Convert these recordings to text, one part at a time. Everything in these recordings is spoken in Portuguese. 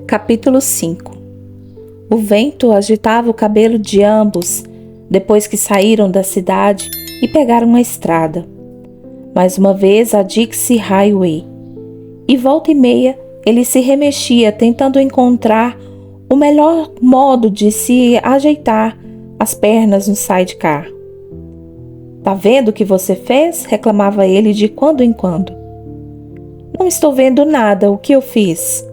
Capítulo 5. O vento agitava o cabelo de ambos depois que saíram da cidade e pegaram a estrada. Mais uma vez a Dixie Highway. E volta e meia ele se remexia tentando encontrar o melhor modo de se ajeitar as pernas no sidecar. "Tá vendo o que você fez?" reclamava ele de quando em quando. "Não estou vendo nada. O que eu fiz?"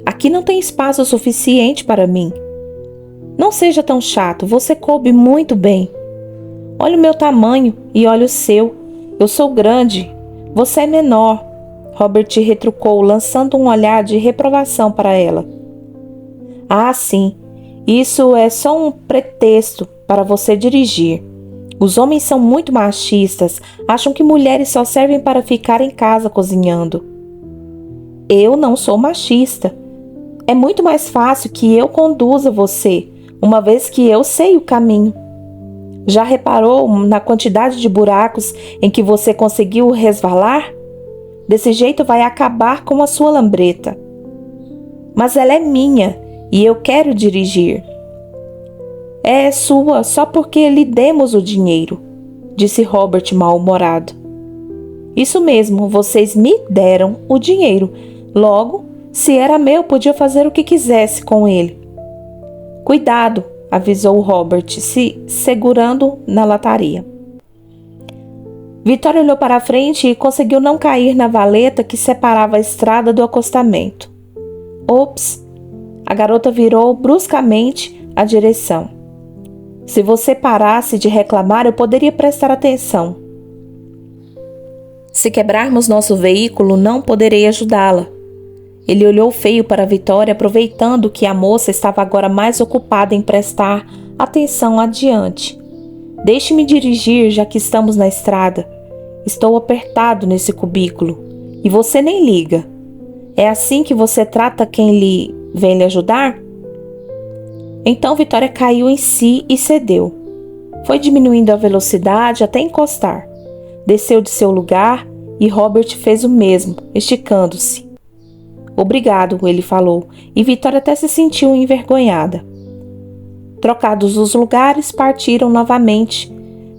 "Aqui não tem espaço suficiente para mim." "Não seja tão chato, você coube muito bem." "Olha o meu tamanho e olha o seu. Eu sou grande, você é menor." Robert retrucou, lançando um olhar de reprovação para ela. "Ah, sim, isso é só um pretexto para você dirigir. Os homens são muito machistas, acham que mulheres só servem para ficar em casa cozinhando." "Eu não sou machista. É muito mais fácil que eu conduza você, uma vez que eu sei o caminho. Já reparou na quantidade de buracos em que você conseguiu resvalar? Desse jeito vai acabar com a sua lambreta." "Mas ela é minha e eu quero dirigir." "É sua só porque lhe demos o dinheiro", disse Robert mal-humorado. "Isso mesmo, vocês me deram o dinheiro. Logo, se era meu, podia fazer o que quisesse com ele." "Cuidado", avisou Robert, se segurando na lataria. Vitória olhou para a frente e conseguiu não cair na valeta que separava a estrada do acostamento. "Ops!" A garota virou bruscamente a direção. "Se você parasse de reclamar, eu poderia prestar atenção. Se quebrarmos nosso veículo, não poderei ajudá-la." Ele olhou feio para Vitória, aproveitando que a moça estava agora mais ocupada em prestar atenção adiante. "Deixe-me dirigir, já que estamos na estrada. Estou apertado nesse cubículo e você nem liga. É assim que você trata quem vem lhe ajudar?" Então Vitória caiu em si e cedeu. Foi diminuindo a velocidade até encostar. Desceu de seu lugar e Robert fez o mesmo, esticando-se. "Obrigado", ele falou, e Vitória até se sentiu envergonhada. Trocados os lugares, partiram novamente.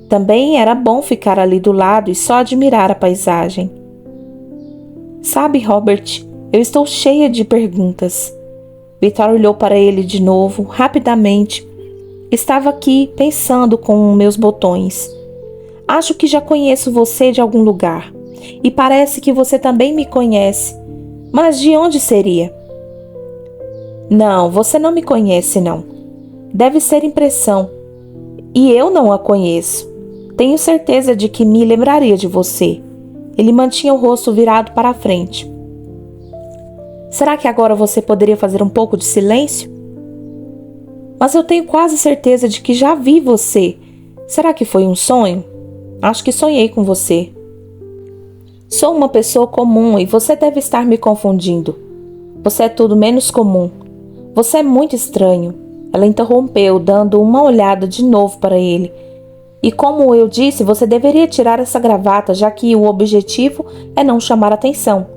Também era bom ficar ali do lado e só admirar a paisagem. "Sabe, Robert, eu estou cheia de perguntas." Vitória olhou para ele de novo, rapidamente. "Estava aqui, pensando com meus botões. Acho que já conheço você de algum lugar. E parece que você também me conhece. Mas de onde seria?" "Não, você não me conhece, não. Deve ser impressão. E eu não a conheço. Tenho certeza de que me lembraria de você." Ele mantinha o rosto virado para a frente. "Será que agora você poderia fazer um pouco de silêncio?" "Mas eu tenho quase certeza de que já vi você. Será que foi um sonho?" "Acho que sonhei com você." "Sou uma pessoa comum e você deve estar me confundindo. Você é tudo menos comum. Você é muito estranho." Ela interrompeu, dando uma olhada de novo para ele. "E como eu disse, você deveria tirar essa gravata, já que o objetivo é não chamar atenção."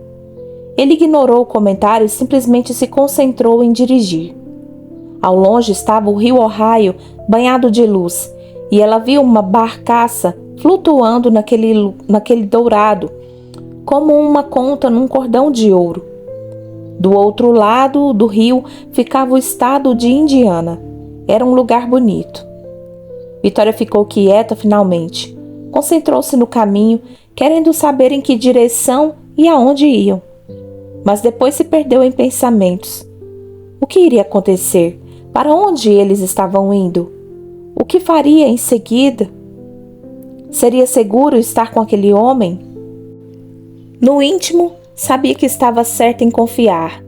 Ele ignorou o comentário e simplesmente se concentrou em dirigir. Ao longe estava o rio Ohio, banhado de luz, e ela viu uma barcaça flutuando naquele dourado, como uma conta num cordão de ouro. Do outro lado do rio ficava o estado de Indiana. Era um lugar bonito. Vitória ficou quieta finalmente. Concentrou-se no caminho, querendo saber em que direção e aonde iam. Mas depois se perdeu em pensamentos. O que iria acontecer? Para onde eles estavam indo? O que faria em seguida? Seria seguro estar com aquele homem? No íntimo, sabia que estava certa em confiar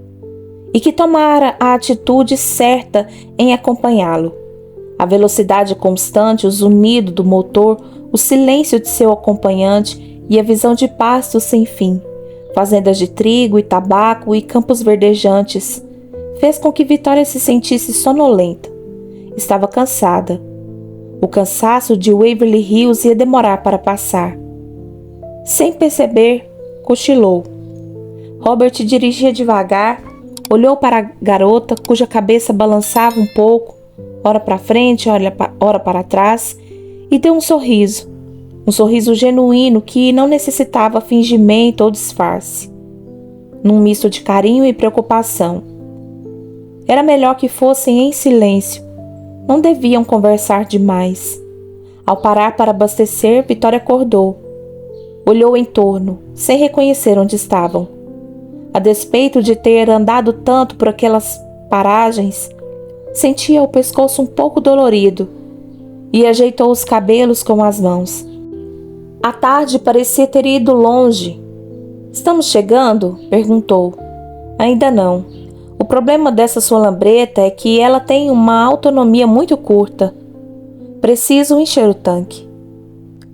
e que tomara a atitude certa em acompanhá-lo. A velocidade constante, o zunido do motor, o silêncio de seu acompanhante e a visão de pastos sem fim, fazendas de trigo e tabaco e campos verdejantes, fez com que Vitória se sentisse sonolenta. Estava cansada. O cansaço de Waverly Hills ia demorar para passar. Sem perceber, cochilou. Robert dirigia devagar, Olhou para a garota, cuja cabeça balançava um pouco, ora para frente, ora para trás, e deu um sorriso genuíno que não necessitava fingimento ou disfarce, num misto de carinho e preocupação. Era melhor que fossem em silêncio, não deviam conversar demais. Ao parar para abastecer, Vitória acordou. Olhou em torno, sem reconhecer onde estavam. A despeito de ter andado tanto por aquelas paragens, sentia o pescoço um pouco dolorido e ajeitou os cabelos com as mãos. A tarde parecia ter ido longe. "Estamos chegando?" perguntou. "Ainda não. O problema dessa sua lambreta é que ela tem uma autonomia muito curta. Preciso encher o tanque."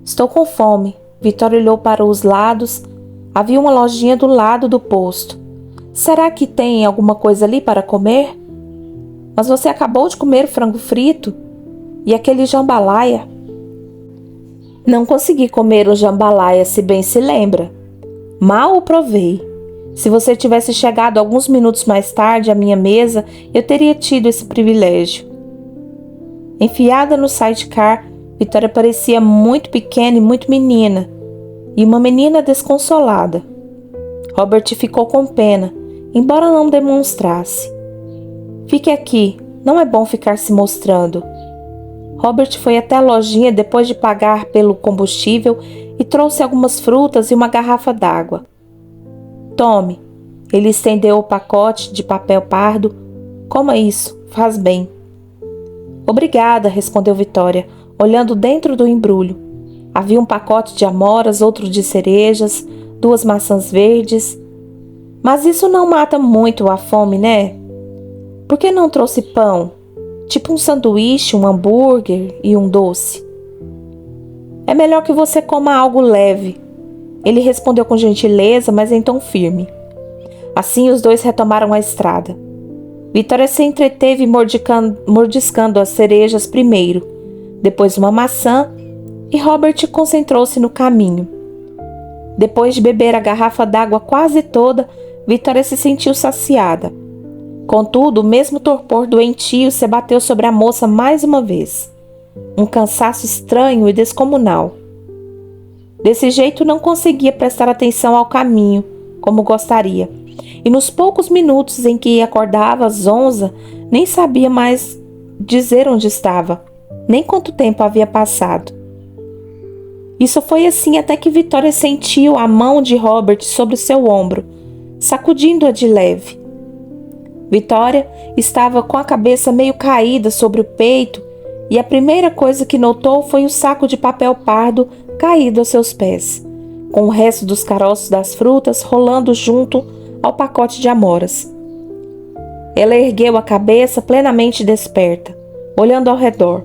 "Estou com fome." Vitória olhou para os lados. Havia uma lojinha do lado do posto. "Será que tem alguma coisa ali para comer?" "Mas você acabou de comer o frango frito e aquele jambalaya." "Não consegui comer o jambalaya, se bem se lembra. Mal o provei. Se você tivesse chegado alguns minutos mais tarde à minha mesa, eu teria tido esse privilégio." Enfiada no sidecar, Vitória parecia muito pequena e muito menina, e uma menina desconsolada. Robert ficou com pena, embora não demonstrasse. "Fique aqui, não é bom ficar se mostrando." Robert foi até a lojinha depois de pagar pelo combustível e trouxe algumas frutas e uma garrafa d'água. "Tome." Ele estendeu o pacote de papel pardo. "Coma isso, faz bem." "Obrigada", respondeu Vitória, olhando dentro do embrulho. Havia um pacote de amoras, outro de cerejas, 2 maçãs verdes. "Mas isso não mata muito a fome, né? Por que não trouxe pão? Tipo um sanduíche, um hambúrguer e um doce." "É melhor que você coma algo leve." Ele respondeu com gentileza, mas em tom firme. Assim os dois retomaram a estrada. Vitória se entreteve mordiscando as cerejas primeiro, depois uma maçã, e Robert concentrou-se no caminho. Depois de beber a garrafa d'água quase toda, Vitória se sentiu saciada. Contudo, o mesmo torpor doentio se abateu sobre a moça mais uma vez. Um cansaço estranho e descomunal. Desse jeito não conseguia prestar atenção ao caminho, como gostaria, e nos poucos minutos em que acordava zonza, nem sabia mais dizer onde estava, nem quanto tempo havia passado. Isso foi assim até que Vitória sentiu a mão de Robert sobre seu ombro, sacudindo-a de leve. Vitória estava com a cabeça meio caída sobre o peito e a primeira coisa que notou foi o saco de papel pardo caído aos seus pés, com o resto dos caroços das frutas rolando junto ao pacote de amoras. Ela ergueu a cabeça plenamente desperta, olhando ao redor.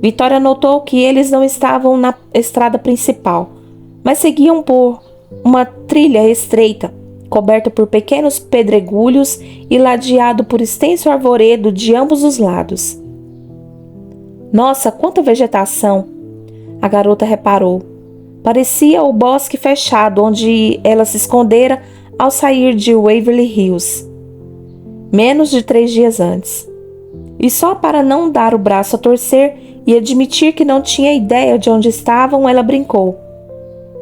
Vitória notou que eles não estavam na estrada principal, mas seguiam por uma trilha estreita, coberta por pequenos pedregulhos e ladeado por extenso arvoredo de ambos os lados. "Nossa, quanta vegetação!" A garota reparou. Parecia o bosque fechado onde ela se escondera ao sair de Waverly Hills, menos de 3 dias antes. E só para não dar o braço a torcer e admitir que não tinha ideia de onde estavam, ela brincou.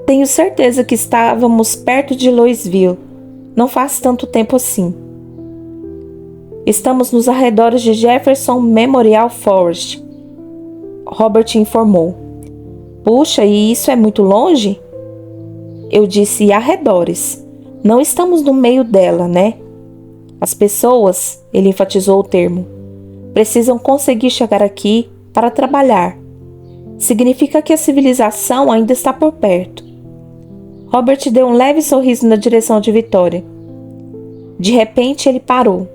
"Tenho certeza que estávamos perto de Louisville. Não faz tanto tempo assim." "Estamos nos arredores de Jefferson Memorial Forest", Robert informou. "Puxa, e isso é muito longe?" "Eu disse arredores. Não estamos no meio dela, né? As pessoas", ele enfatizou o termo, "precisam conseguir chegar aqui para trabalhar. Significa que a civilização ainda está por perto." Robert deu um leve sorriso na direção de Vitória. De repente ele parou.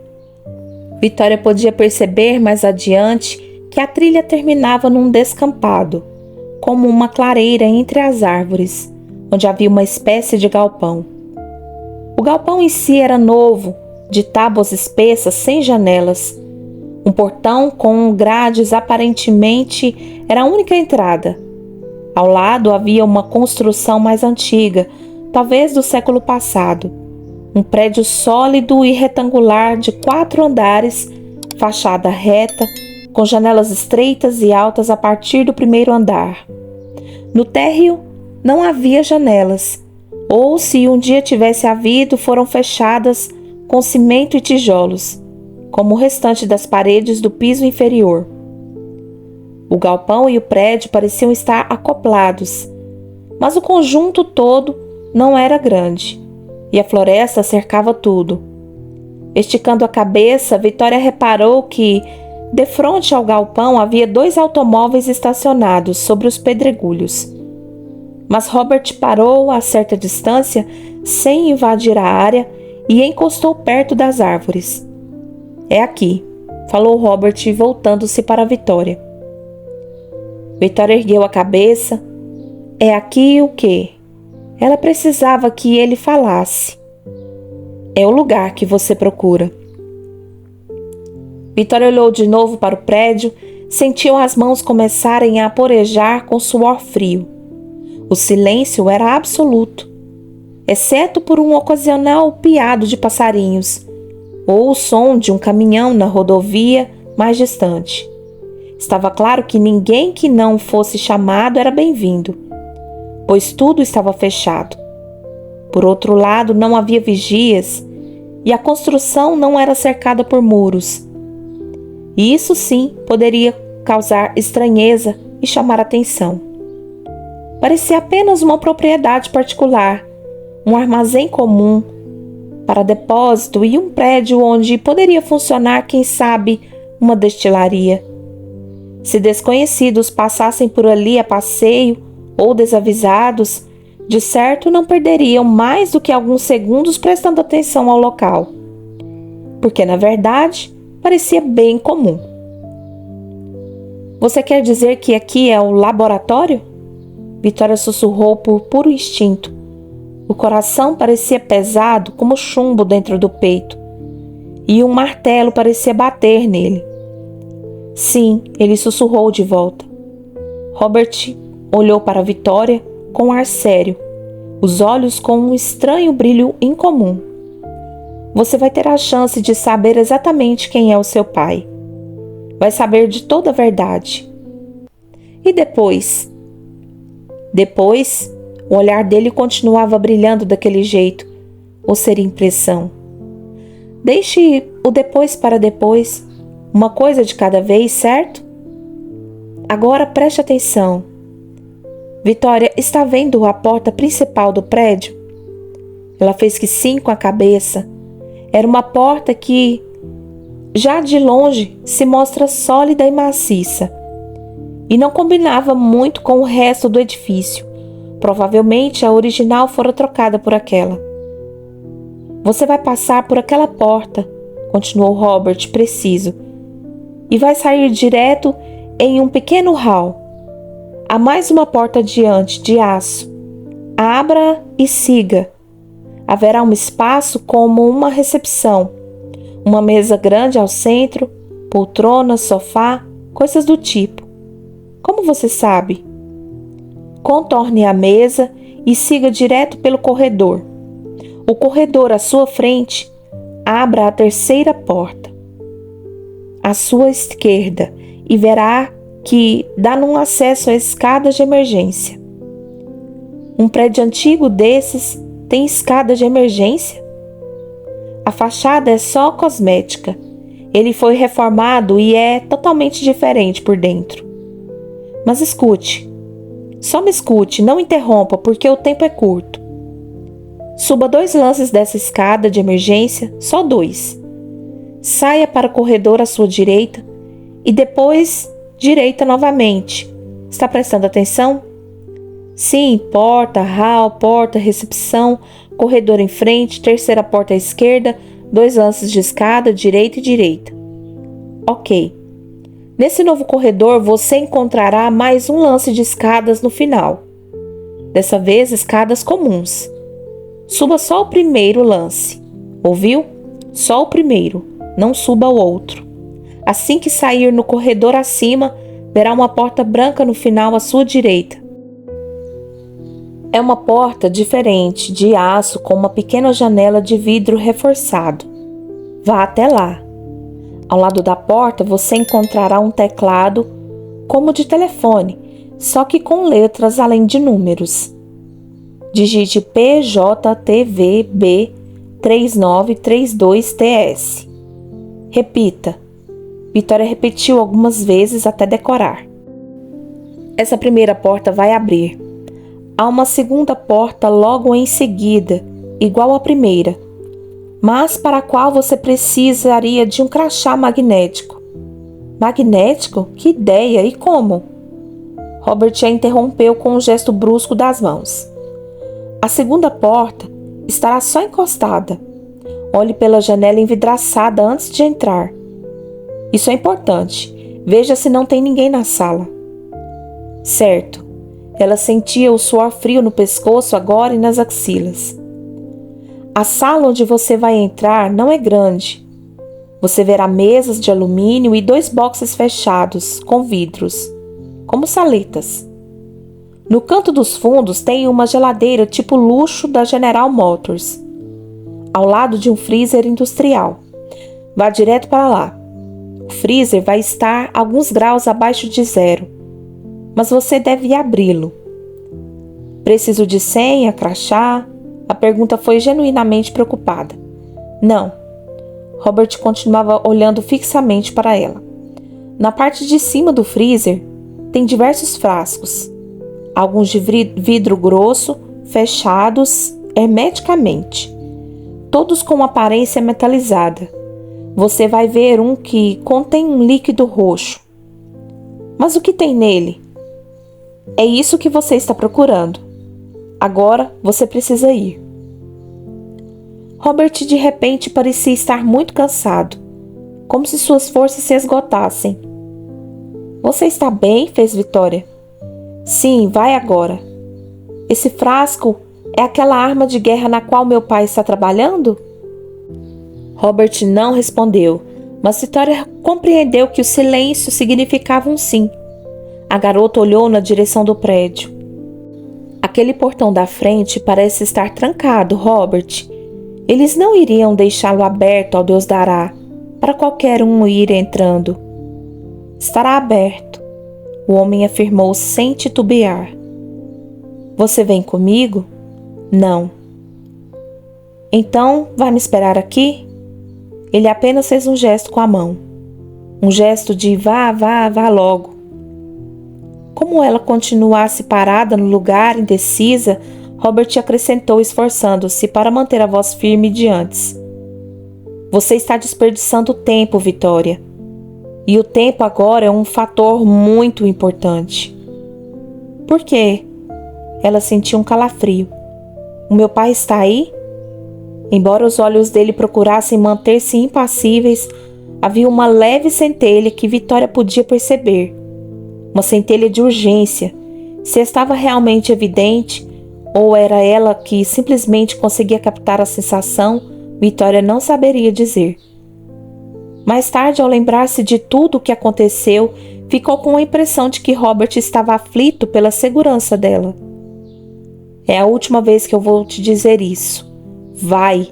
Vitória podia perceber mais adiante que a trilha terminava num descampado, como uma clareira entre as árvores, onde havia uma espécie de galpão. O galpão em si era novo, de tábuas espessas sem janelas. Um portão com grades aparentemente era a única entrada. Ao lado havia uma construção mais antiga, talvez do século passado, Um prédio sólido e retangular de 4 andares, fachada reta, com janelas estreitas e altas a partir do primeiro andar. No térreo não havia janelas, ou se um dia tivesse havido, foram fechadas com cimento e tijolos, como o restante das paredes do piso inferior. O galpão e o prédio pareciam estar acoplados, mas o conjunto todo não era grande, e a floresta cercava tudo. Esticando a cabeça, Vitória reparou que, defronte ao galpão, havia 2 automóveis estacionados sobre os pedregulhos. Mas Robert parou a certa distância, sem invadir a área, e encostou perto das árvores. "É aqui", falou Robert, voltando-se para Vitória. Vitória ergueu a cabeça. "É aqui o quê?" Ela precisava que ele falasse. "É o lugar que você procura." Vitória olhou de novo para o prédio, sentiu as mãos começarem a porejar com suor frio. O silêncio era absoluto, exceto por um ocasional piado de passarinhos ou o som de um caminhão na rodovia mais distante. Estava claro que ninguém que não fosse chamado era bem-vindo, pois tudo estava fechado. Por outro lado, não havia vigias e a construção não era cercada por muros. E isso sim poderia causar estranheza e chamar atenção. Parecia apenas uma propriedade particular, um armazém comum para depósito e um prédio onde poderia funcionar, quem sabe, uma destilaria. Se desconhecidos passassem por ali a passeio ou desavisados, de certo não perderiam mais do que alguns segundos prestando atenção ao local, porque na verdade parecia bem comum. "Você quer dizer que aqui é o laboratório?" Vitória sussurrou por puro instinto. O coração parecia pesado como chumbo dentro do peito, e um martelo parecia bater nele. "Sim", ele sussurrou de volta. Robert olhou para Vitória com ar sério, os olhos com um estranho brilho incomum. "Você vai ter a chance de saber exatamente quem é o seu pai. Vai saber de toda a verdade." "E depois?" Depois, o olhar dele continuava brilhando daquele jeito, ou seria impressão? "Deixe o depois para depois, uma coisa de cada vez, certo? Agora preste atenção. Vitória, está vendo a porta principal do prédio?" Ela fez que sim com a cabeça. Era uma porta que, já de longe, se mostra sólida e maciça, e não combinava muito com o resto do edifício. Provavelmente a original fora trocada por aquela. "Você vai passar por aquela porta", continuou Robert preciso, "e vai sair direto em um pequeno hall. Há mais uma porta adiante, de aço. Abra e siga. Haverá um espaço como uma recepção, uma mesa grande ao centro, poltrona, sofá, coisas do tipo. Como você sabe? Contorne a mesa e siga direto pelo corredor. O corredor à sua frente, abra a terceira porta à sua esquerda e verá que dá num acesso à escada de emergência." "Um prédio antigo desses tem escada de emergência?" "A fachada é só cosmética. Ele foi reformado e é totalmente diferente por dentro. Mas escute, só me escute, não interrompa, porque o tempo é curto. Suba 2 lances dessa escada de emergência, só 2. Saia para o corredor à sua direita e depois direita novamente. Está prestando atenção?" "Sim, porta, hall, porta, recepção, corredor em frente, terceira porta à esquerda, 2 lances de escada, direita e direita." "Ok. Nesse novo corredor você encontrará mais um lance de escadas no final. Dessa vez, escadas comuns. Suba só o primeiro lance. Ouviu? Só o primeiro. Não suba o outro. Assim que sair no corredor acima, verá uma porta branca no final à sua direita. É uma porta diferente, de aço, com uma pequena janela de vidro reforçado. Vá até lá. Ao lado da porta você encontrará um teclado como de telefone, só que com letras além de números. Digite PJTVB 3932TS. Repita. Vitória repetiu algumas vezes até decorar. Essa primeira porta vai abrir. Há uma segunda porta logo em seguida, igual à primeira, mas para a qual você precisaria de um crachá magnético. Magnético? Que ideia! E como? Robert a interrompeu com um gesto brusco das mãos. A segunda porta estará só encostada. Olhe pela janela envidraçada antes de entrar. Isso é importante. Veja se não tem ninguém na sala. Certo. Ela sentia o suor frio no pescoço agora e nas axilas. A sala onde você vai entrar não é grande. Você verá mesas de alumínio e 2 boxes fechados, com vidros, como saletas. No canto dos fundos tem uma geladeira tipo luxo da General Motors, ao lado de um freezer industrial. Vá direto para lá. O freezer vai estar alguns graus abaixo de zero, mas você deve abri-lo. Preciso de senha, crachá? A pergunta foi genuinamente preocupada. Não. Robert continuava olhando fixamente para ela. Na parte de cima do freezer tem diversos frascos, alguns de vidro grosso, fechados hermeticamente, todos com aparência metalizada. Você vai ver um que contém um líquido roxo. Mas o que tem nele? É isso que você está procurando. Agora você precisa ir. Robert de repente parecia estar muito cansado, como se suas forças se esgotassem. Você está bem? Fez Vitória. Sim, vai agora. Esse frasco é aquela arma de guerra na qual meu pai está trabalhando? Robert não respondeu, mas Vitória compreendeu que o silêncio significava um sim. A garota olhou na direção do prédio. Aquele portão da frente parece estar trancado, Robert. Eles não iriam deixá-lo aberto ao Deus dará, para qualquer um ir entrando. Estará aberto, o homem afirmou sem titubear. Você vem comigo? Não. Então, vai me esperar aqui? Ele apenas fez um gesto com a mão. Um gesto de vá logo. Como ela continuasse parada no lugar, indecisa, Robert acrescentou, esforçando-se para manter a voz firme de antes. Você está desperdiçando tempo, Vitória. E o tempo agora é um fator muito importante. Por quê? Ela sentiu um calafrio. O meu pai está aí? Embora os olhos dele procurassem manter-se impassíveis, havia uma leve centelha que Vitória podia perceber. Uma centelha de urgência. Se estava realmente evidente, ou era ela que simplesmente conseguia captar a sensação, Vitória não saberia dizer. Mais tarde, ao lembrar-se de tudo o que aconteceu, ficou com a impressão de que Robert estava aflito pela segurança dela. É a última vez que eu vou te dizer isso. Vai.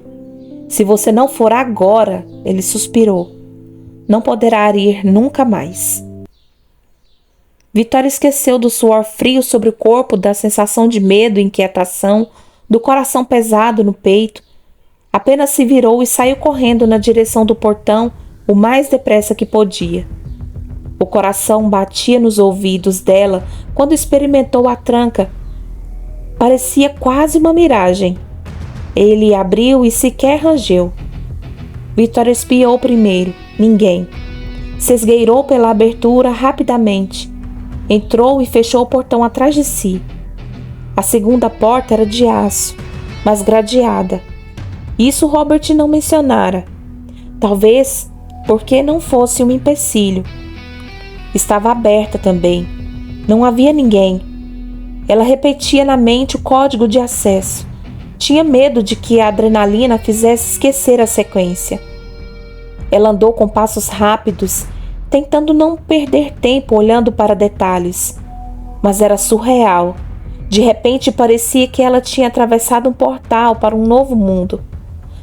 Se você não for agora, ele suspirou, não poderá ir nunca mais. Vitória esqueceu do suor frio sobre o corpo, da sensação de medo e inquietação, do coração pesado no peito. Apenas se virou e saiu correndo na direção do portão o mais depressa que podia. O coração batia nos ouvidos dela quando experimentou a tranca. Parecia quase uma miragem. Ele abriu e sequer rangeu. Vitória espiou primeiro. Ninguém. Se esgueirou pela abertura rapidamente. Entrou e fechou o portão atrás de si. A segunda porta era de aço, mas gradeada. Isso Robert não mencionara. Talvez porque não fosse um empecilho. Estava aberta também. Não havia ninguém. Ela repetia na mente o código de acesso. Tinha medo de que a adrenalina fizesse esquecer a sequência. Ela andou com passos rápidos, tentando não perder tempo olhando para detalhes. Mas era surreal. De repente parecia que ela tinha atravessado um portal para um novo mundo.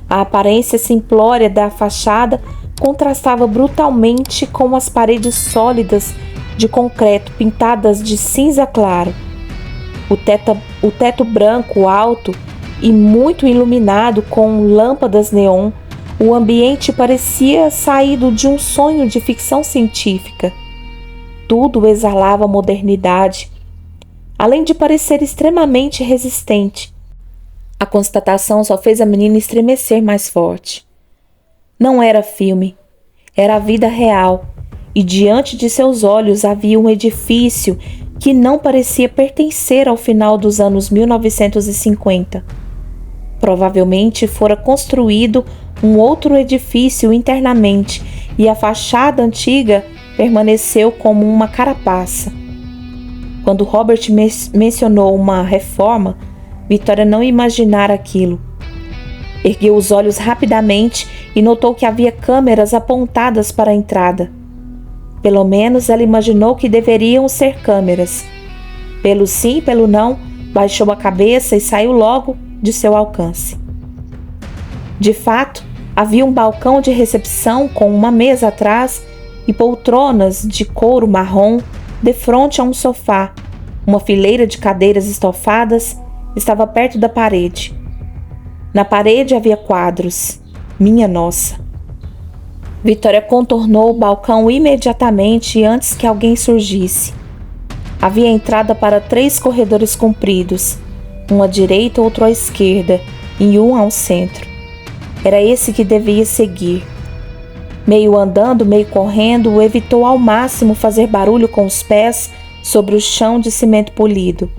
A aparência simplória da fachada contrastava brutalmente com as paredes sólidas de concreto pintadas de cinza claro. O teto branco alto e muito iluminado com lâmpadas neon, o ambiente parecia saído de um sonho de ficção científica. Tudo exalava modernidade, além de parecer extremamente resistente. A constatação só fez a menina estremecer mais forte. Não era filme, era a vida real, e diante de seus olhos havia um edifício que não parecia pertencer ao final dos anos 1950. Provavelmente fora construído um outro edifício internamente e a fachada antiga permaneceu como uma carapaça. Quando Robert mencionou uma reforma, Vitória não imaginara aquilo. Ergueu os olhos rapidamente e notou que havia câmeras apontadas para a entrada. Pelo menos ela imaginou que deveriam ser câmeras. Pelo sim, pelo não, baixou a cabeça e saiu logo de seu alcance. De fato, havia um balcão de recepção com uma mesa atrás e poltronas de couro marrom defronte a um sofá. Uma fileira de cadeiras estofadas estava perto da parede. Na parede havia quadros. Minha nossa! Vitória contornou o balcão imediatamente antes que alguém surgisse. Havia entrada para 3 corredores compridos, um à direita, outro à esquerda e um ao centro. Era esse que devia seguir. Meio andando, meio correndo, evitou ao máximo fazer barulho com os pés sobre o chão de cimento polido.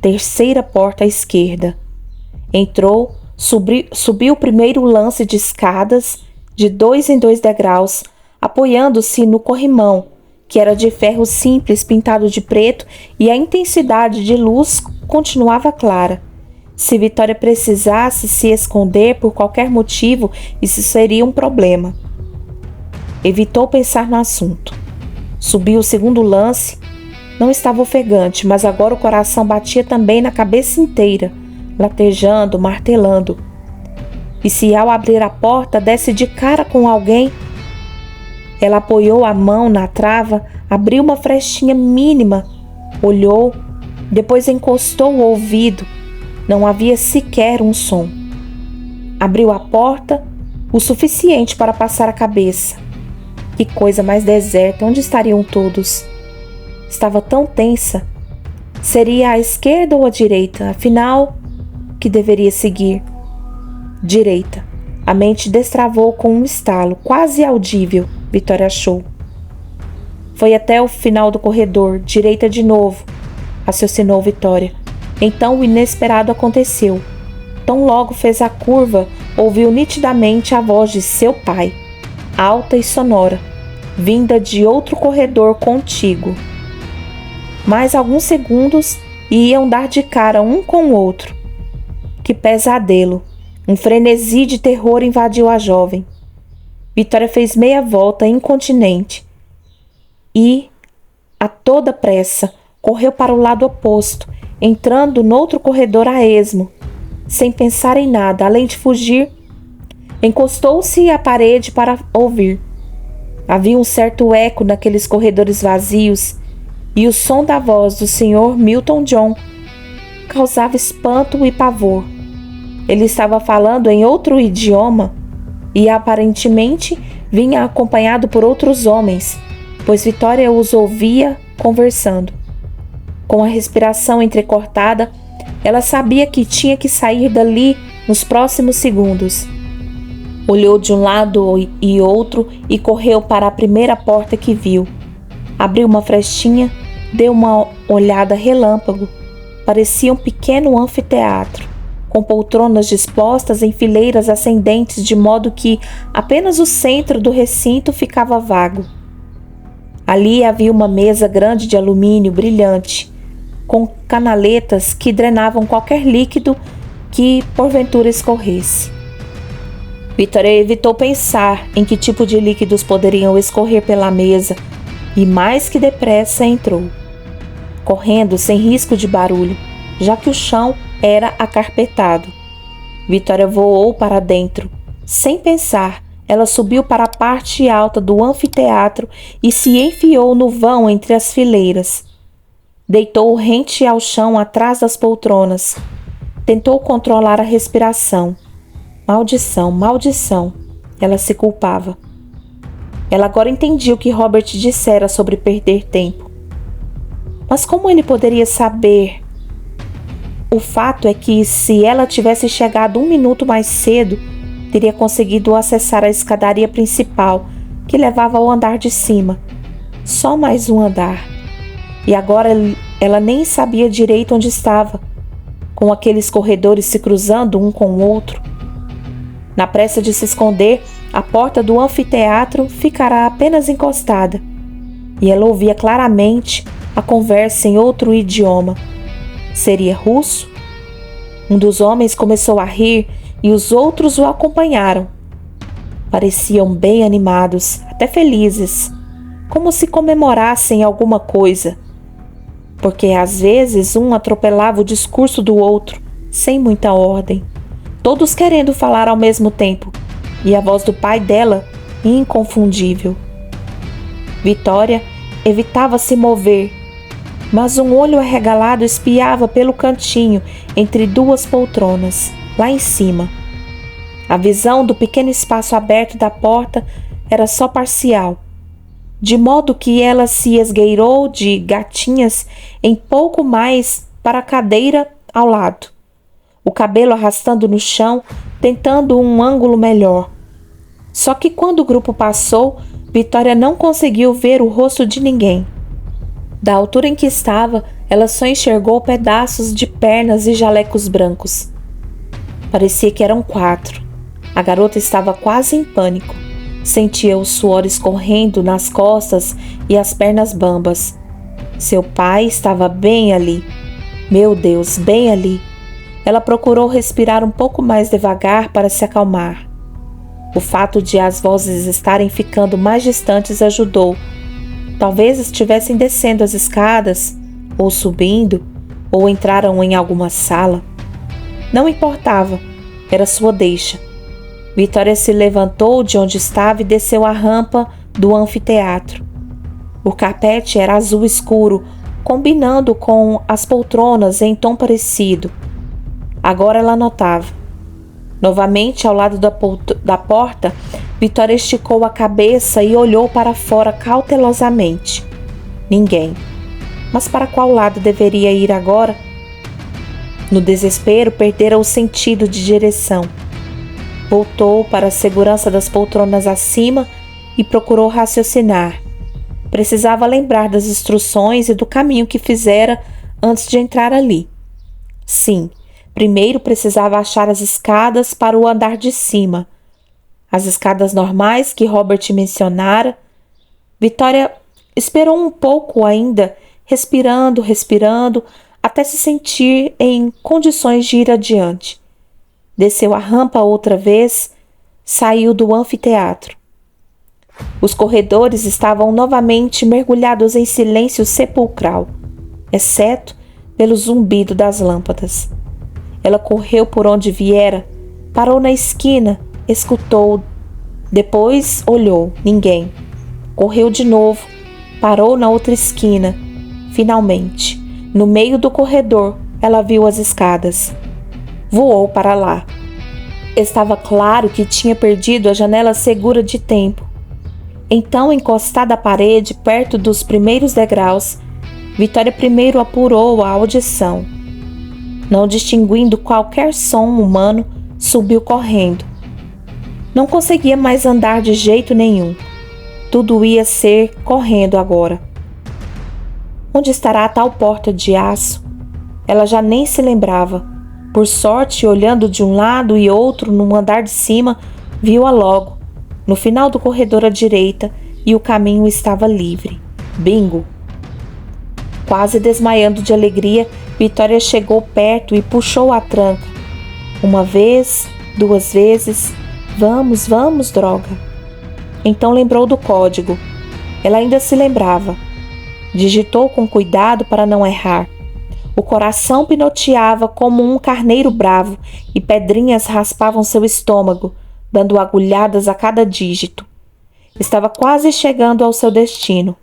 Terceira porta à esquerda. Entrou, subiu o primeiro lance de escadas, de 2 em 2 degraus, apoiando-se no corrimão, que era de ferro simples pintado de preto, e a intensidade de luz continuava clara. Se Vitória precisasse se esconder por qualquer motivo, isso seria um problema. Evitou pensar no assunto. Subiu o segundo lance. Não estava ofegante, mas agora o coração batia também na cabeça inteira, latejando, martelando. E se ao abrir a porta desse de cara com alguém? Ela apoiou a mão na trava, abriu uma frestinha mínima, olhou, depois encostou o ouvido. Não havia sequer um som. Abriu a porta, o suficiente para passar a cabeça. Que coisa mais deserta, onde estariam todos? Estava tão tensa. Seria à esquerda ou à direita? Afinal, que deveria seguir? Direita. A mente destravou com um estalo, quase audível, Vitória achou. Foi até o final do corredor, direita de novo, raciocinou Vitória. Então o inesperado aconteceu. Tão logo fez a curva, ouviu nitidamente a voz de seu pai, alta e sonora, vinda de outro corredor contíguo. Mais alguns segundos e iam dar de cara um com o outro. Que pesadelo! Um frenesi de terror invadiu a jovem. Vitória fez meia volta incontinente e, a toda pressa, correu para o lado oposto, entrando noutro corredor a esmo. Sem pensar em nada, além de fugir, encostou-se à parede para ouvir. Havia um certo eco naqueles corredores vazios e o som da voz do Sr. Milton John causava espanto e pavor. Ele estava falando em outro idioma e aparentemente vinha acompanhado por outros homens, pois Vitória os ouvia conversando. Com a respiração entrecortada, ela sabia que tinha que sair dali nos próximos segundos. Olhou de um lado e outro e correu para a primeira porta que viu. Abriu uma frestinha, deu uma olhada relâmpago. Parecia um pequeno anfiteatro, com poltronas dispostas em fileiras ascendentes, de modo que apenas o centro do recinto ficava vago. Ali havia uma mesa grande de alumínio brilhante, com canaletas que drenavam qualquer líquido que porventura escorresse. Vitória evitou pensar em que tipo de líquidos poderiam escorrer pela mesa e mais que depressa entrou, correndo sem risco de barulho. já que o chão era acarpetado. Vitória voou para dentro. Sem pensar, ela subiu para a parte alta do anfiteatro e se enfiou no vão entre as fileiras. Deitou rente ao chão atrás das poltronas. Tentou controlar a respiração. Maldição, maldição. Ela se culpava. Ela agora entendia o que Robert dissera sobre perder tempo. Mas como ele poderia saber? O fato é que, se ela tivesse chegado 1 minuto mais cedo, teria conseguido acessar a escadaria principal que levava ao andar de cima. Só mais um andar. E agora ela nem sabia direito onde estava, com aqueles corredores se cruzando um com o outro. Na pressa de se esconder, a porta do anfiteatro ficará apenas encostada, e ela ouvia claramente a conversa em outro idioma. Seria russo? Um dos homens começou a rir e os outros o acompanharam. Pareciam bem animados, até felizes, como se comemorassem alguma coisa, porque às vezes um atropelava o discurso do outro, sem muita ordem, todos querendo falar ao mesmo tempo, e a voz do pai dela, inconfundível. Vitória evitava se mover, mas um olho arregalado espiava pelo cantinho entre 2 poltronas, lá em cima. A visão do pequeno espaço aberto da porta era só parcial, de modo que ela se esgueirou de gatinhas em pouco mais para a cadeira ao lado, o cabelo arrastando no chão, tentando um ângulo melhor. Só que quando o grupo passou, Vitória não conseguiu ver o rosto de ninguém. Da altura em que estava, ela só enxergou pedaços de pernas e jalecos brancos. Parecia que eram 4. A garota estava quase em pânico. Sentia o suor escorrendo nas costas e as pernas bambas. Seu pai estava bem ali. Meu Deus, bem ali. Ela procurou respirar um pouco mais devagar para se acalmar. O fato de as vozes estarem ficando mais distantes ajudou. Talvez estivessem descendo as escadas, ou subindo, ou entraram em alguma sala. Não importava, era sua deixa. Vitória se levantou de onde estava e desceu a rampa do anfiteatro. O carpete era azul escuro, combinando com as poltronas em tom parecido. Agora ela notava. Novamente, ao lado da porta, Vitória esticou a cabeça e olhou para fora cautelosamente. Ninguém. Mas para qual lado deveria ir agora? No desespero, perdera o sentido de direção. Voltou para a segurança das poltronas acima e procurou raciocinar. Precisava lembrar das instruções e do caminho que fizera antes de entrar ali. Sim, primeiro precisava achar as escadas para o andar de cima. As escadas normais que Robert mencionara. Vitória esperou um pouco ainda, respirando, até se sentir em condições de ir adiante. Desceu a rampa outra vez, saiu do anfiteatro. Os corredores estavam novamente mergulhados em silêncio sepulcral, exceto pelo zumbido das lâmpadas. Ela correu por onde viera, parou na esquina, escutou, depois olhou, ninguém. Correu de novo, parou na outra esquina. Finalmente, no meio do corredor, ela viu as escadas. Voou para lá. Estava claro que tinha perdido a janela segura de tempo. Então, encostada à parede, perto dos primeiros degraus, Vitória primeiro apurou a audição. Não distinguindo qualquer som humano, subiu correndo. Não conseguia mais andar de jeito nenhum. Tudo ia ser correndo agora. Onde estará a tal porta de aço? Ela já nem se lembrava. Por sorte, olhando de um lado e outro no andar de cima, viu-a logo, no final do corredor à direita, e o caminho estava livre. Bingo! Quase desmaiando de alegria, Vitória chegou perto e puxou a tranca. 1 vez, 2 vezes. Vamos, vamos, droga! Então lembrou do código. Ela ainda se lembrava. Digitou com cuidado para não errar. O coração pinoteava como um carneiro bravo e pedrinhas raspavam seu estômago, dando agulhadas a cada dígito. Estava quase chegando ao seu destino.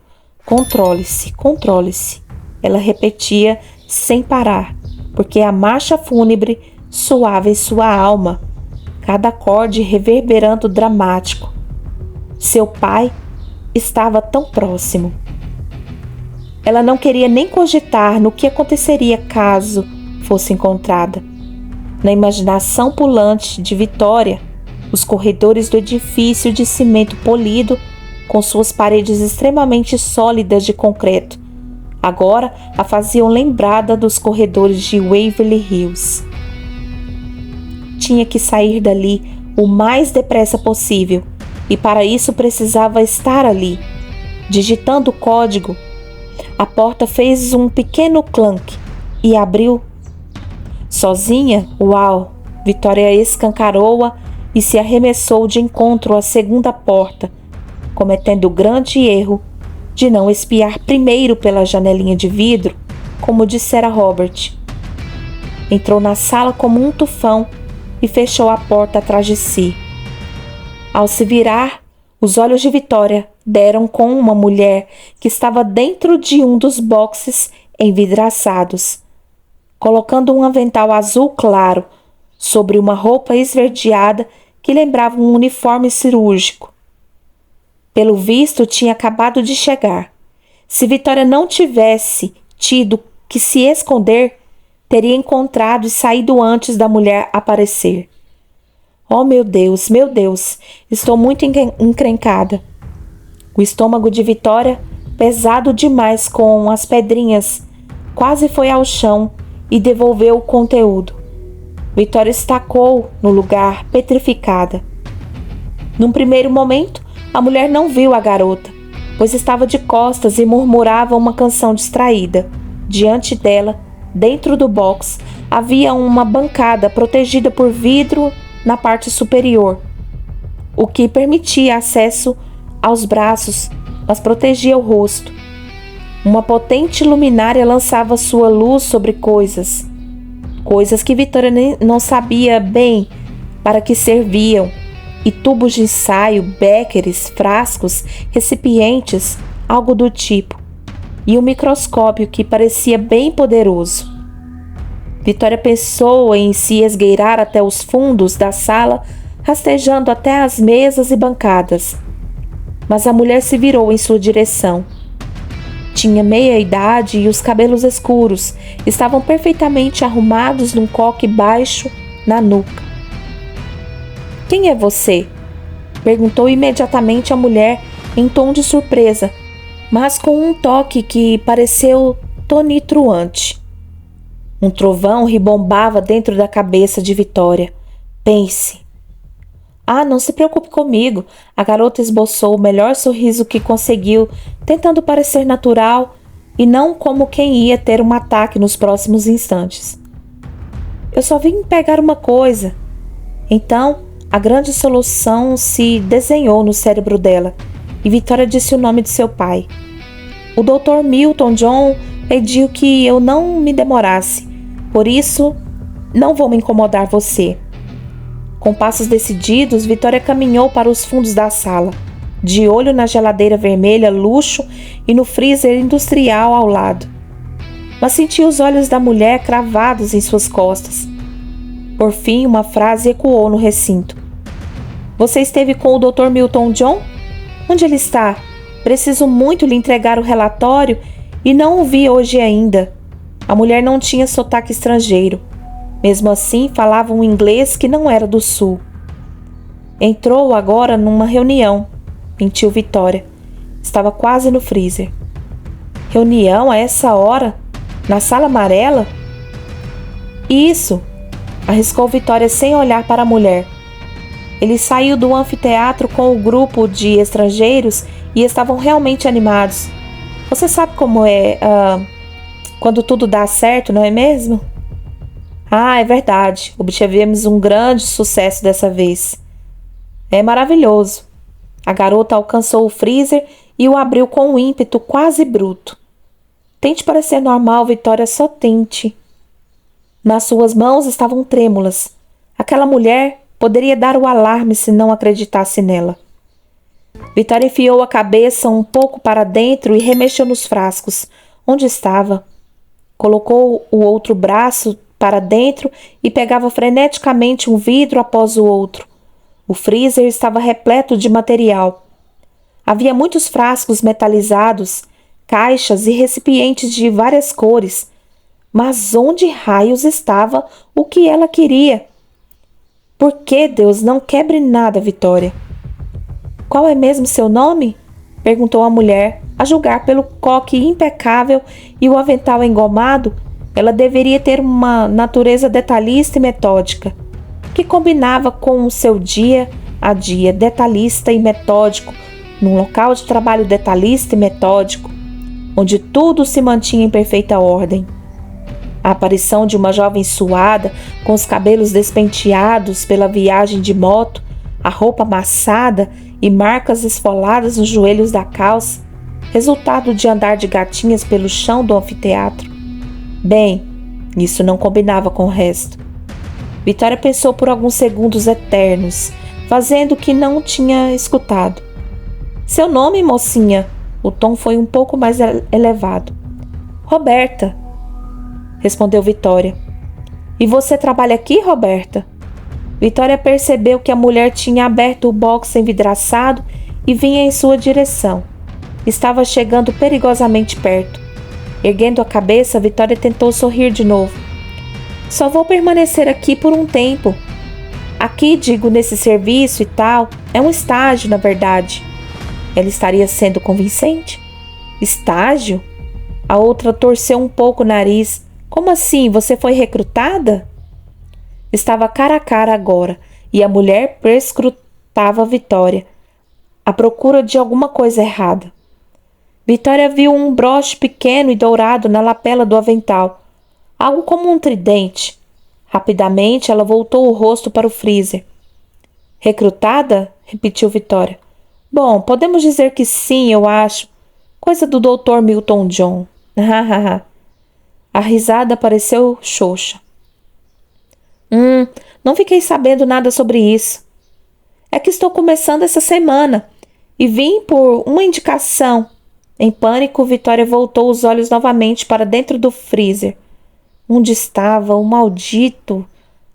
Controle-se, controle-se. Ela repetia sem parar, porque a marcha fúnebre soava em sua alma, cada acorde reverberando dramático. Seu pai estava tão próximo. Ela não queria nem cogitar no que aconteceria caso fosse encontrada. Na imaginação pulante de Vitória, os corredores do edifício de cimento polido, com suas paredes extremamente sólidas de concreto, agora a faziam lembrada dos corredores de Waverly Hills. Tinha que sair dali o mais depressa possível, e para isso precisava estar ali. Digitando o código, a porta fez um pequeno clunk e abriu. Sozinha, uau! Vitória escancarou-a e se arremessou de encontro à segunda porta, cometendo o grande erro de não espiar primeiro pela janelinha de vidro, como dissera Robert. Entrou na sala como um tufão e fechou a porta atrás de si. Ao se virar, os olhos de Vitória deram com uma mulher que estava dentro de um dos boxes envidraçados, colocando um avental azul claro sobre uma roupa esverdeada que lembrava um uniforme cirúrgico. Pelo visto, tinha acabado de chegar. Se Vitória não tivesse tido que se esconder, teria encontrado e saído antes da mulher aparecer. Oh, meu Deus, estou muito encrencada. O estômago de Vitória, pesado demais com as pedrinhas, quase foi ao chão e devolveu o conteúdo. Vitória estacou no lugar, petrificada. Num primeiro momento, a mulher não viu a garota, pois estava de costas e murmurava uma canção distraída. Diante dela, dentro do box, havia uma bancada protegida por vidro na parte superior, o que permitia acesso aos braços, mas protegia o rosto. Uma potente luminária lançava sua luz sobre coisas que Vitória não sabia bem para que serviam, e tubos de ensaio, beckers, frascos, recipientes, algo do tipo, e um microscópio que parecia bem poderoso. Vitória pensou em se esgueirar até os fundos da sala, rastejando até as mesas e bancadas. Mas a mulher se virou em sua direção. Tinha meia-idade e os cabelos escuros estavam perfeitamente arrumados num coque baixo na nuca. "Quem é você?" perguntou imediatamente a mulher em tom de surpresa, mas com um toque que pareceu tonitruante. Um trovão ribombava dentro da cabeça de Vitória. Pense. "Ah, não se preocupe comigo." A garota esboçou o melhor sorriso que conseguiu, tentando parecer natural e não como quem ia ter um ataque nos próximos instantes. "Eu só vim pegar uma coisa." Então, a grande solução se desenhou no cérebro dela e Vitória disse o nome de seu pai. "O Dr. Milton John pediu que eu não me demorasse, por isso não vou me incomodar você." Com passos decididos, Vitória caminhou para os fundos da sala, de olho na geladeira vermelha luxo e no freezer industrial ao lado. Mas sentiu os olhos da mulher cravados em suas costas. Por fim, uma frase ecoou no recinto. "Você esteve com o Dr. Milton John? Onde ele está? Preciso muito lhe entregar o relatório e não o vi hoje ainda." A mulher não tinha sotaque estrangeiro. Mesmo assim, falava um inglês que não era do sul. "Entrou agora numa reunião", mentiu Vitória. Estava quase no freezer. "Reunião a essa hora? Na sala amarela?" "Isso", arriscou Vitória sem olhar para a mulher. Ele saiu do anfiteatro com o grupo de estrangeiros e estavam realmente animados. "Você sabe como é quando tudo dá certo, não é mesmo?" "Ah, é verdade. Obtivemos um grande sucesso dessa vez." "É maravilhoso." A garota alcançou o freezer e o abriu com um ímpeto quase bruto. Tente parecer normal, Vitória, só tente. Mas suas mãos estavam trêmulas. Aquela mulher poderia dar o alarme se não acreditasse nela. Vitória enfiou a cabeça um pouco para dentro e remexeu nos frascos, onde estava. Colocou o outro braço para dentro e pegava freneticamente um vidro após o outro. O freezer estava repleto de material. Havia muitos frascos metalizados, caixas e recipientes de várias cores. Mas onde raios estava o que ela queria? Por que Deus não quebre nada, Vitória? Qual é mesmo seu nome? Perguntou a mulher. A julgar pelo coque impecável e o avental engomado, ela deveria ter uma natureza detalhista e metódica, que combinava com o seu dia a dia detalhista e metódico, num local de trabalho detalhista e metódico, onde tudo se mantinha em perfeita ordem. A aparição de uma jovem suada, com os cabelos despenteados pela viagem de moto, a roupa amassada e marcas esfoladas nos joelhos da calça, resultado de andar de gatinhas pelo chão do anfiteatro. Bem, isso não combinava com o resto. Vitória pensou por alguns segundos eternos, fazendo o que não tinha escutado. Seu nome, mocinha? O tom foi um pouco mais elevado. Roberta, respondeu Vitória. E você trabalha aqui, Roberta? Vitória percebeu que a mulher tinha aberto o box envidraçado e vinha em sua direção. Estava chegando perigosamente perto. Erguendo a cabeça, Vitória tentou sorrir de novo. Só vou permanecer aqui por um tempo. Aqui, digo, nesse serviço e tal, é um estágio, na verdade. Ela estaria sendo convincente? Estágio? A outra torceu um pouco o nariz. Como assim? Você foi recrutada? Estava cara a cara agora, e a mulher perscrutava a Vitória, à procura de alguma coisa errada. Vitória viu um broche pequeno e dourado na lapela do avental, algo como um tridente. Rapidamente ela voltou o rosto para o freezer. Recrutada? Repetiu Vitória. Bom, podemos dizer que sim, eu acho. Coisa do Dr. Milton John. A risada pareceu xoxa. Não fiquei sabendo nada sobre isso. É que estou começando essa semana e vim por uma indicação. Em pânico, Vitória voltou os olhos novamente para dentro do freezer. Onde estava o maldito?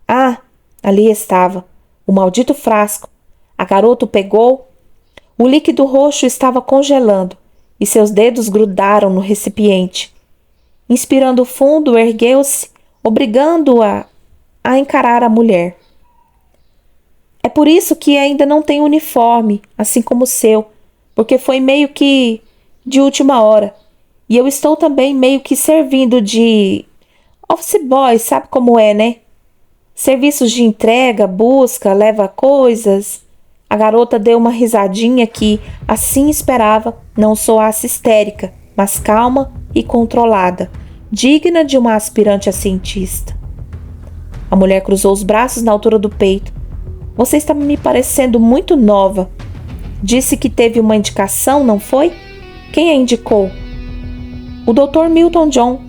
Ah, ali estava, o maldito frasco. A garota o pegou. O líquido roxo estava congelando e seus dedos grudaram no recipiente. Inspirando fundo, ergueu-se, obrigando-a a encarar a mulher. É por isso que ainda não tem uniforme, assim como o seu, porque foi meio que de última hora. E eu estou também meio que servindo de office boy, sabe como é, né? Serviços de entrega, busca, leva coisas. A garota deu uma risadinha que, assim esperava, não soasse histérica, mas calma e controlada, digna de uma aspirante a cientista. A mulher cruzou os braços na altura do peito. Você está me parecendo muito nova. Disse que teve uma indicação, não foi? Quem a indicou? O Dr. Milton John.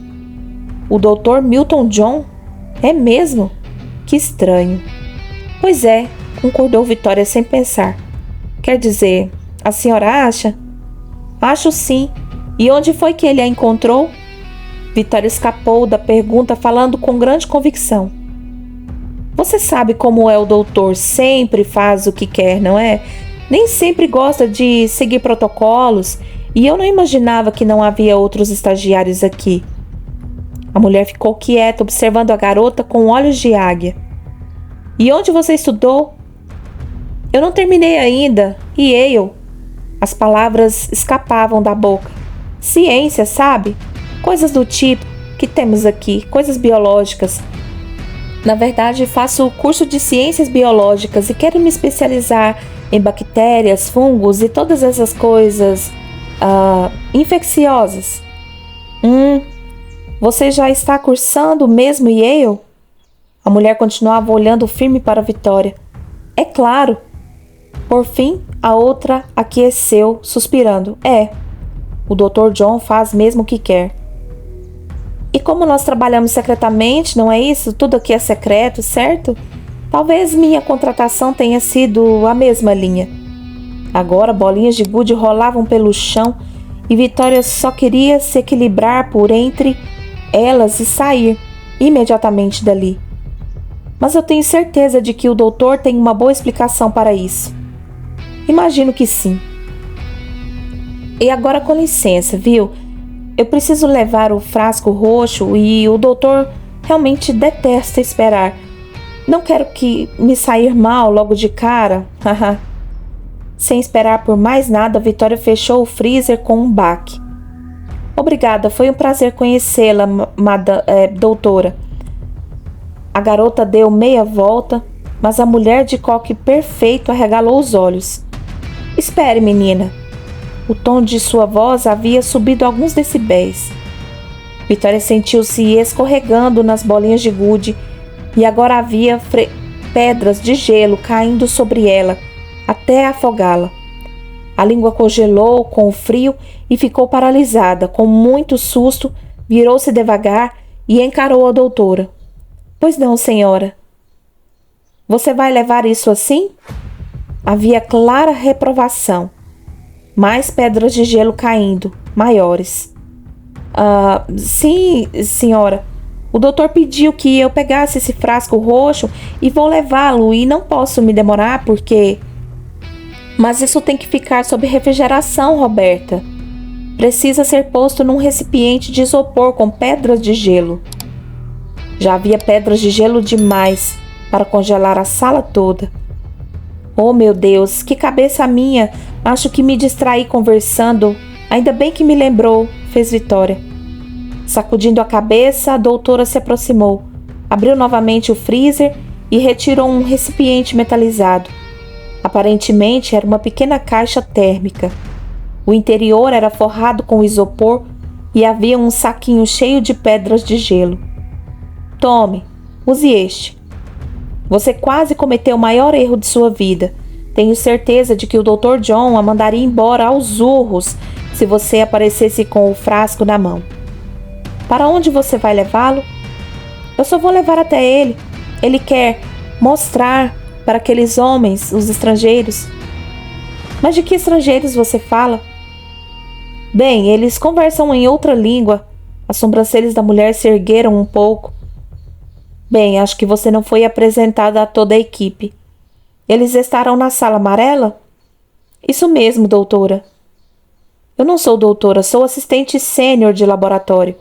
O Dr. Milton John? É mesmo? Que estranho. Pois é, concordou Vitória sem pensar. Quer dizer, a senhora acha? Acho sim. E onde foi que ele a encontrou? Vitória escapou da pergunta falando com grande convicção. Você sabe como é o doutor, sempre faz o que quer, não é? Nem sempre gosta de seguir protocolos, e eu não imaginava que não havia outros estagiários aqui. A mulher ficou quieta, observando a garota com olhos de águia. E onde você estudou? Eu não terminei ainda. E eu? As palavras escapavam da boca. Ciência, sabe? Coisas do tipo que temos aqui, coisas biológicas. Na verdade, faço o curso de ciências biológicas e quero me especializar em bactérias, fungos e todas essas coisas infecciosas. Você já está cursando mesmo Yale? A mulher continuava olhando firme para Vitória. É claro. Por fim, a outra aqueceu, suspirando. O Dr. John faz mesmo o que quer. como nós trabalhamos secretamente, não é isso? Tudo aqui é secreto, certo? Talvez minha contratação tenha sido a mesma linha. Agora bolinhas de gude rolavam pelo chão e Vitória só queria se equilibrar por entre elas e sair imediatamente dali. Mas eu tenho certeza de que o doutor tem uma boa explicação para isso. Imagino que sim. E agora com licença, viu? Eu preciso levar o frasco roxo e o doutor realmente detesta esperar. Não quero que me sair mal logo de cara. Sem esperar por mais nada, Vitória fechou o freezer com um baque. Obrigada, foi um prazer conhecê-la, doutora. A garota deu meia volta, mas a mulher de coque perfeito arregalou os olhos. Espere, menina. O tom de sua voz havia subido alguns decibéis. Vitória sentiu-se escorregando nas bolinhas de gude e agora havia pedras de gelo caindo sobre ela até afogá-la. A língua congelou com o frio e ficou paralisada. Com muito susto, virou-se devagar e encarou a doutora. Pois não, senhora. Você vai levar isso assim? Havia clara reprovação. Mais pedras de gelo caindo, maiores. Sim, senhora. O doutor pediu que eu pegasse esse frasco roxo e vou levá-lo e não posso me demorar porque... Mas isso tem que ficar sob refrigeração, Roberta. Precisa ser posto num recipiente de isopor com pedras de gelo. Já havia pedras de gelo demais para congelar a sala toda. Oh, meu Deus, que cabeça minha! Acho que me distraí conversando. Ainda bem que me lembrou, fez Vitória. Sacudindo a cabeça, a doutora se aproximou, abriu novamente o freezer e retirou um recipiente metalizado. Aparentemente era uma pequena caixa térmica. O interior era forrado com isopor e havia um saquinho cheio de pedras de gelo. Tome, use este. Você quase cometeu o maior erro de sua vida. Tenho certeza de que o Dr. John a mandaria embora aos urros se você aparecesse com o frasco na mão. Para onde você vai levá-lo? Eu só vou levar até ele. Ele quer mostrar para aqueles homens, os estrangeiros. Mas de que estrangeiros você fala? Bem, eles conversam em outra língua. As sobrancelhas da mulher se ergueram um pouco. Bem, acho que você não foi apresentada a toda a equipe. Eles estarão na sala amarela? Isso mesmo, doutora. Eu não sou doutora, sou assistente sênior de laboratório.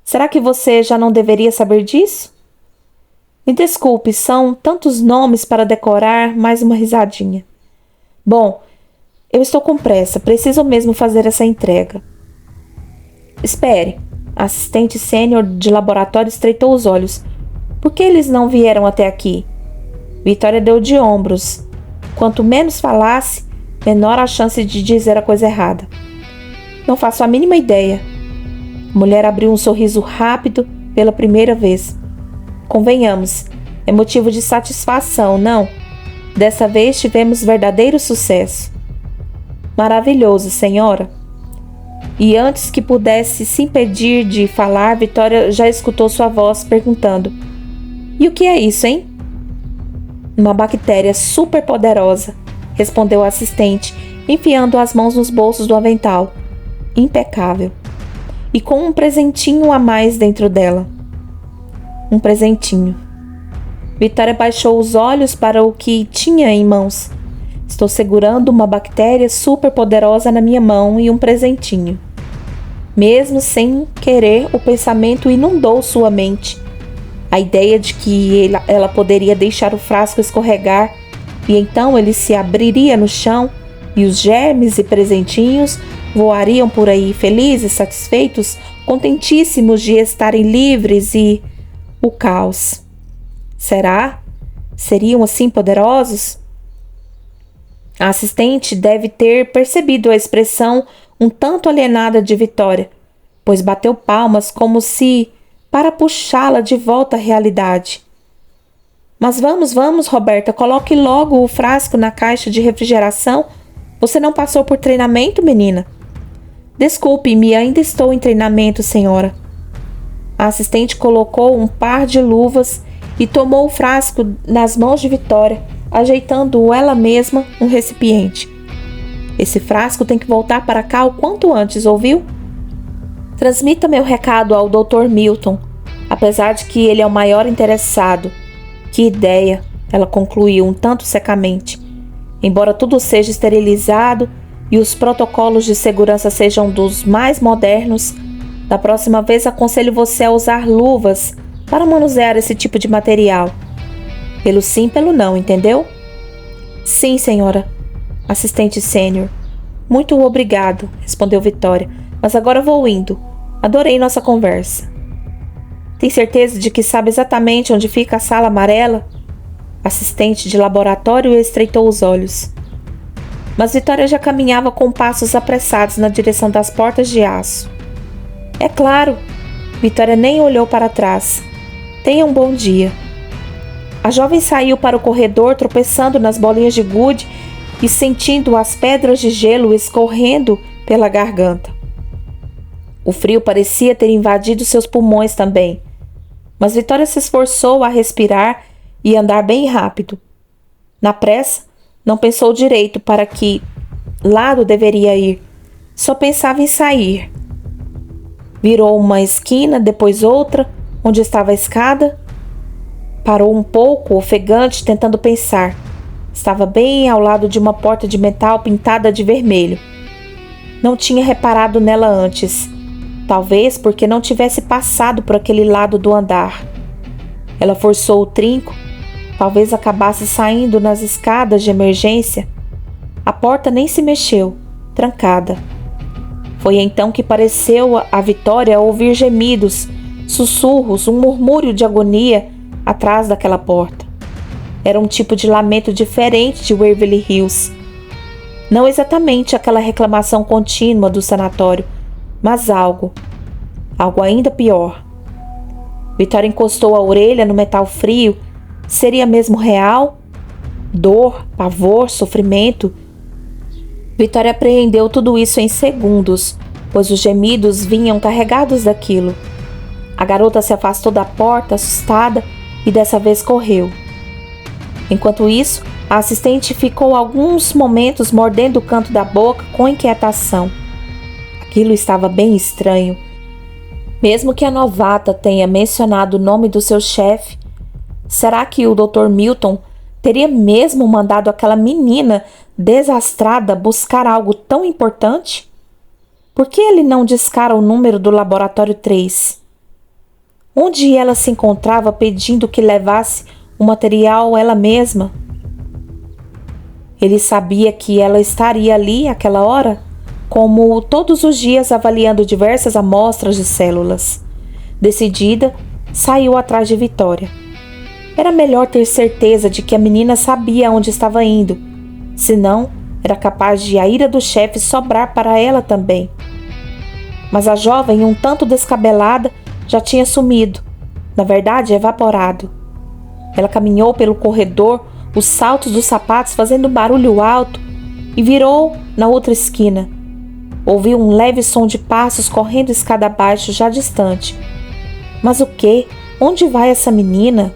Será que você já não deveria saber disso? Me desculpe, são tantos nomes para decorar, mais uma risadinha. Bom, eu estou com pressa, preciso mesmo fazer essa entrega. Espere, a assistente sênior de laboratório estreitou os olhos. Por que eles não vieram até aqui? Vitória deu de ombros. Quanto menos falasse, menor a chance de dizer a coisa errada. Não faço a mínima ideia. A mulher abriu um sorriso rápido pela primeira vez. Convenhamos, é motivo de satisfação, não? Dessa vez tivemos verdadeiro sucesso. Maravilhoso, senhora. E antes que pudesse se impedir de falar, Vitória já escutou sua voz perguntando: E o que é isso, hein? Uma bactéria super poderosa, respondeu a assistente, enfiando as mãos nos bolsos do avental. Impecável. E com um presentinho a mais dentro dela. Um presentinho. Vitória baixou os olhos para o que tinha em mãos. Estou segurando uma bactéria super poderosa na minha mão e um presentinho. Mesmo sem querer, o pensamento inundou sua mente. A ideia de que ela poderia deixar o frasco escorregar e então ele se abriria no chão e os germes e presentinhos voariam por aí felizes, satisfeitos, contentíssimos de estarem livres e... o caos. Será? Seriam assim poderosos? A assistente deve ter percebido a expressão um tanto alienada de Vitória, pois bateu palmas como se para puxá-la de volta à realidade. Mas vamos, Roberta, coloque logo o frasco na caixa de refrigeração. Você não passou por treinamento, menina? Desculpe-me, ainda estou em treinamento, senhora. A assistente colocou um par de luvas e tomou o frasco nas mãos de Vitória, ajeitando ela mesma um recipiente. Esse frasco tem que voltar para cá o quanto antes, ouviu? Transmita meu recado ao Dr. Milton, apesar de que ele é o maior interessado. Que ideia, ela concluiu um tanto secamente. Embora tudo seja esterilizado e os protocolos de segurança sejam dos mais modernos, da próxima vez aconselho você a usar luvas para manusear esse tipo de material. Pelo sim, pelo não, entendeu? Sim, senhora. Assistente sênior. Muito obrigado, respondeu Vitória, mas agora vou indo. Adorei nossa conversa. Tem certeza de que sabe exatamente onde fica a sala amarela? Assistente de laboratório estreitou os olhos. Mas Vitória já caminhava com passos apressados na direção das portas de aço. É claro, Vitória nem olhou para trás. Tenha um bom dia. A jovem saiu para o corredor tropeçando nas bolinhas de gude e sentindo as pedras de gelo escorrendo pela garganta. O frio parecia ter invadido seus pulmões também, mas Vitória se esforçou a respirar e andar bem rápido. Na pressa, não pensou direito para que lado deveria ir, só pensava em sair. Virou uma esquina, depois outra, onde estava a escada. Parou um pouco, ofegante, tentando pensar. Estava bem ao lado de uma porta de metal pintada de vermelho. Não tinha reparado nela antes, talvez porque não tivesse passado por aquele lado do andar. Ela forçou o trinco, talvez acabasse saindo nas escadas de emergência. A porta nem se mexeu, trancada. Foi então que pareceu a Vitória ouvir gemidos, sussurros, um murmúrio de agonia atrás daquela porta. Era um tipo de lamento diferente de Waverly Hills. Não exatamente aquela reclamação contínua do sanatório, mas algo ainda pior. Vitória encostou a orelha no metal frio. Seria mesmo real? Dor, pavor, sofrimento? Vitória apreendeu tudo isso em segundos, pois os gemidos vinham carregados daquilo. A garota se afastou da porta, assustada, e dessa vez correu. Enquanto isso, a assistente ficou alguns momentos mordendo o canto da boca com inquietação. Aquilo estava bem estranho. Mesmo que a novata tenha mencionado o nome do seu chefe, será que o Dr. Milton teria mesmo mandado aquela menina desastrada buscar algo tão importante? Por que ele não discara o número do laboratório 3? Onde ela se encontrava pedindo que levasse o material ela mesma? Ele sabia que ela estaria ali àquela hora, como todos os dias avaliando diversas amostras de células. Decidida, saiu atrás de Vitória. Era melhor ter certeza de que a menina sabia onde estava indo, senão era capaz de a ira do chefe sobrar para ela também. Mas a jovem, um tanto descabelada, já tinha sumido, na verdade evaporado. Ela caminhou pelo corredor, os saltos dos sapatos fazendo barulho alto, e virou na outra esquina. Ouviu um leve som de passos correndo escada abaixo, já distante. Mas o quê? Onde vai essa menina?